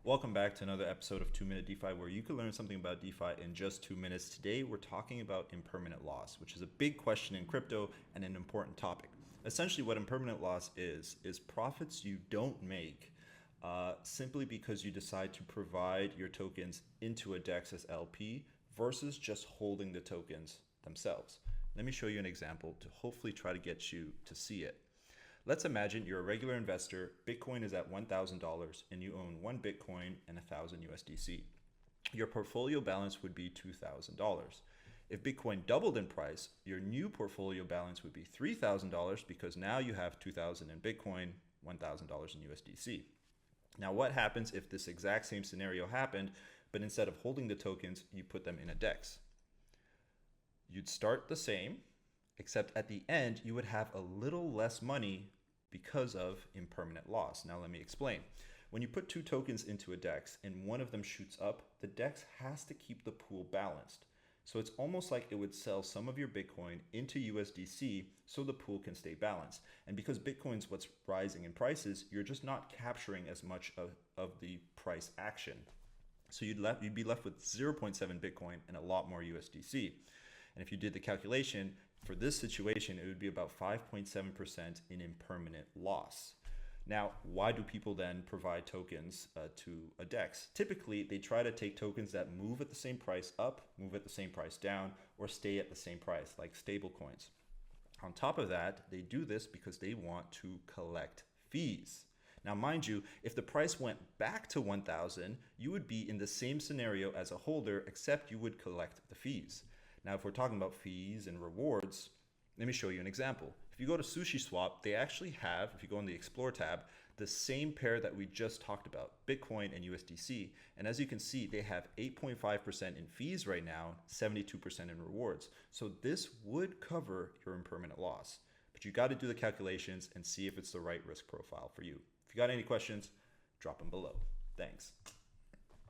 Welcome back to another episode of 2 Minute DeFi, where you can learn something about DeFi in just 2 minutes. Today, we're talking about impermanent loss, which is a big question in crypto and an important topic. Essentially, what impermanent loss is profits you don't make simply because you decide to provide your tokens into a DEX as LP versus just holding the tokens themselves. Let me show you an example to hopefully try to get you to see it. Let's imagine you're a regular investor, Bitcoin is at $1,000 and you own one Bitcoin and 1,000 USDC. Your portfolio balance would be $2,000. If Bitcoin doubled in price, your new portfolio balance would be $3,000 because now you have 2,000 in Bitcoin, $1,000 in USDC. Now, what happens if this exact same scenario happened, but instead of holding the tokens, you put them in a DEX? You'd start the same, except at the end, you would have a little less money because of impermanent loss. Now, let me explain. When you put two tokens into a DEX and one of them shoots up, the DEX has to keep the pool balanced. So it's almost like it would sell some of your Bitcoin into USDC so the pool can stay balanced. And because Bitcoin's what's rising in prices, you're just not capturing as much of the price action. So you'd be left with 0.7 Bitcoin and a lot more USDC. And if you did the calculation, for this situation, it would be about 5.7% in impermanent loss. Now, why do people then provide tokens to a DEX? Typically, they try to take tokens that move at the same price up, move at the same price down, or stay at the same price, like stable coins. On top of that, they do this because they want to collect fees. Now, mind you, if the price went back to 1,000, you would be in the same scenario as a holder, except you would collect the fees. Now, if we're talking about fees and rewards, let me show you an example. If you go to SushiSwap, they actually have, if you go in the Explore tab, the same pair that we just talked about, Bitcoin and USDC. And as you can see, they have 8.5% in fees right now, 72% in rewards. So this would cover your impermanent loss. But you got to do the calculations and see if it's the right risk profile for you. If you got any questions, drop them below. Thanks.